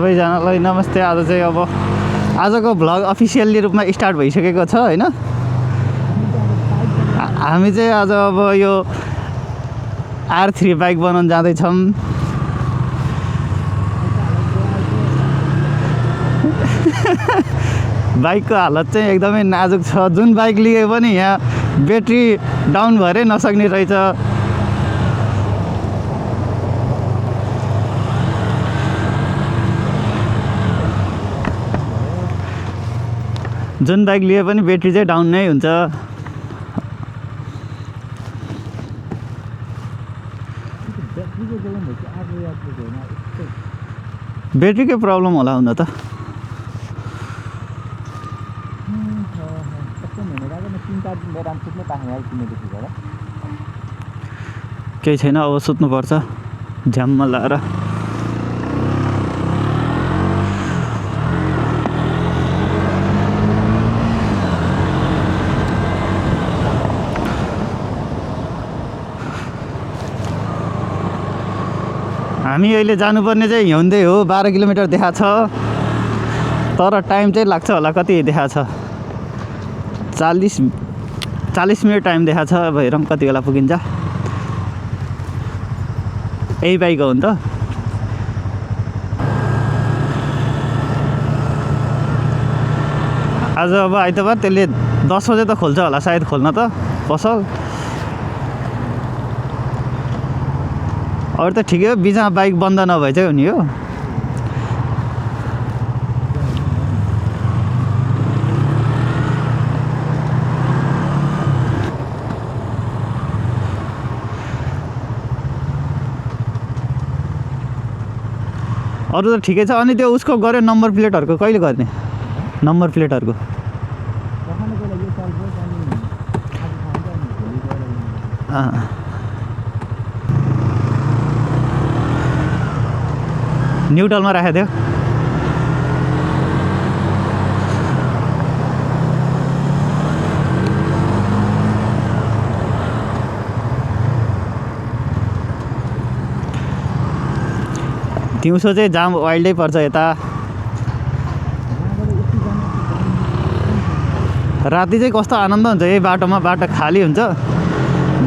सबैजनालाई नमस्ते। आज चाहिँ अब आजको भ्लग अफिसियल्ली रूपमा स्टार्ट भइसकेको छ हैन। हामी चाहिँ आज अब यो R3 बाइक बनाउन जाँदैछौँ। बाइकको हालत चाहिँ एकदमै नाजुक छ। जुन बाइक लिए पनि यहाँ ब्याट्री डाउन भएरै नसक्ने रहेछ। जुन बाइक लिए पनि ब्याट्री चाहिँ डाउन नै हुन्छ। ब्याट्रीकै प्रब्लम होला हुन त। केही छैन, अब सुत्नुपर्छ झ्याम्म लाएर। हामी अहिले जानुपर्ने चाहिँ हिउँदै हो। 12 किलोमिटर देखाएको छ, तर टाइम चाहिँ लाग्छ होला। कति देखाएको छ? 40 मिनट टाइम देखाएको छ। अब हेरौँ कति बेला पुगिन्छ। यही बाइक हो नि त। आज अब आइतबार त्यसले 10 बजे त खोल्छ होला सायद, खोल्न त पसल। अरू त ठिकै हो, बिचमा बाइक बन्द नभए चाहिँ हुने हो। अरू त ठिकै छ। अनि त्यो उसको गऱ्यो नम्बर प्लेटहरूको कहिले गर्ने? नम्बर प्लेटहरूको न्युट्रलमा राखेको थियो। दिउँसो चाहिँ जाम वाइल्डै पर्छ यता। राति चाहिँ कस्तो आनन्द हुन्छ यही बाटोमा। बाटो खाली हुन्छ।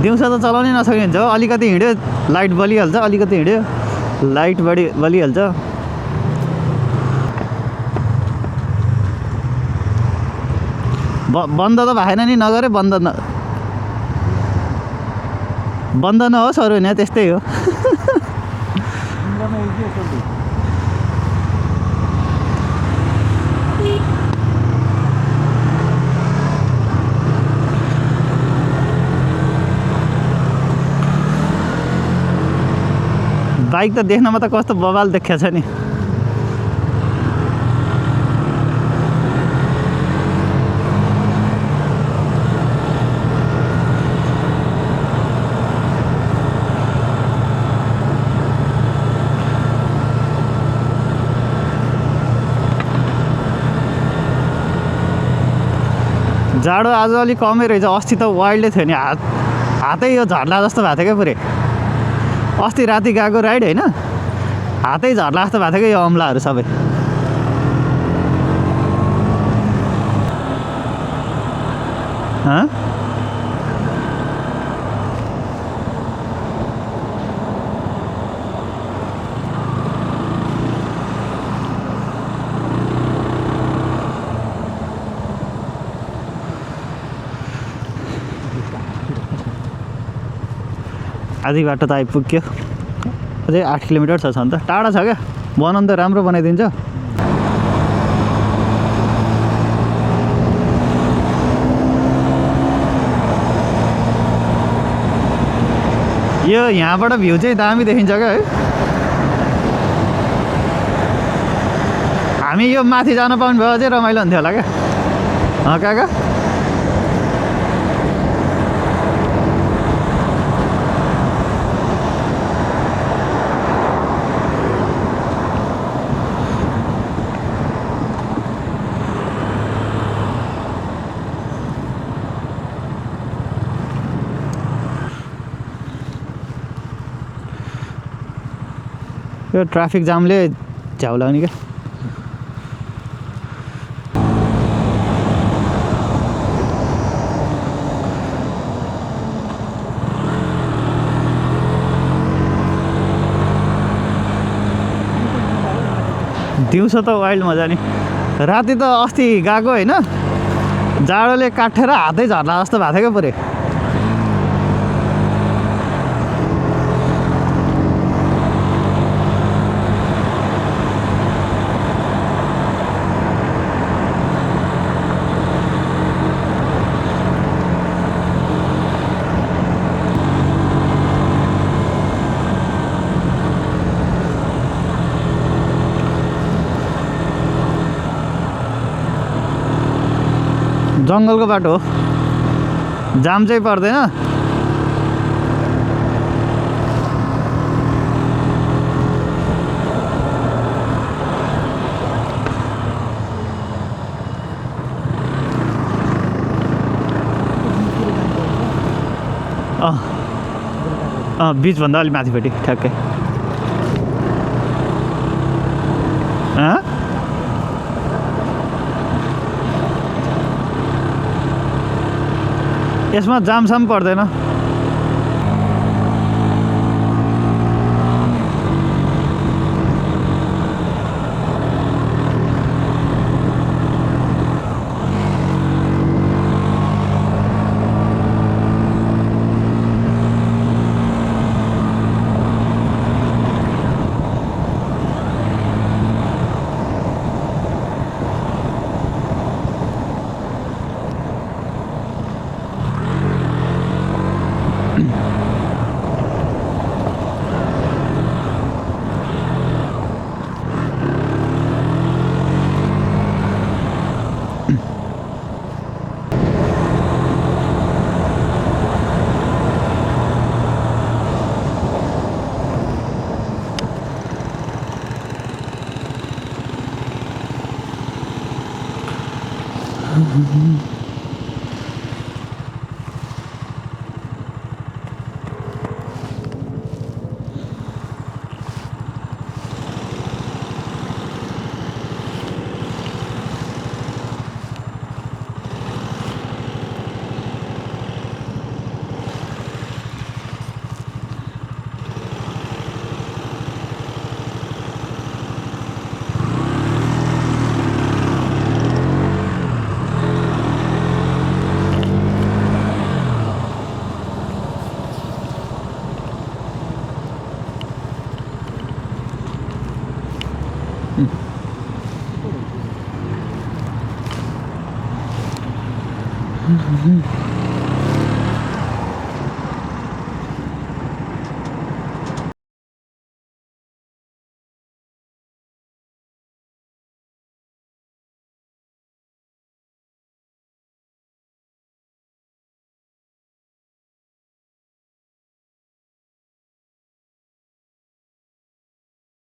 दिउँसो त चलाउनै नसक्ने हुन्छ। अलिकति हिँड्यो लाइट बलिहाल्छ, अलिकति हिँड्यो लाइट बलिहाल्छ। बन्द त भएन नि, नगरे बन्द नहोस्। अरू होइन, त्यस्तै हो। बाइक त देख्नमा त कस्तो बवाल देखिया छ नि। जाडो आज अलिक कमै रहेछ। अस्ति त वाइल्डै थियो नि। हातै यो झर्ला जस्तो भएको थियो क्या पुरै। अस्ति राति गएको राइड होइन, हातै झर्ला जस्तो भएको थियो क्या यो अम्लाहरू सबै। आधी बाटो त आइपुग्यो। अझै 8 किलोमिटर छ नि त। टाढा छ क्या। बनाउनु त राम्रो बनाइदिन्छ। यो यहाँबाट भ्यू चाहिँ दामी देखिन्छ क्या है। हामी यो माथि जान पाउनु भयो चाहिँ रमाइलो हुन्थ्यो होला क्या। काका यो ट्राफिक जामले झ्याउ लाग्ने क्या। दिउँसो त वाइल्ड मजा नि, राति त अस्ति गएको होइन, जाडोले काटेर हातै झर्ला जस्तो भएको थियो क्या पुरै। जङ्गलको बाटो हो, जाम चाहिँ पर्दैन। बिचभन्दा अलिक माथिपट्टि ठ्याक्कै। यसमा जामसाम पर्दैन।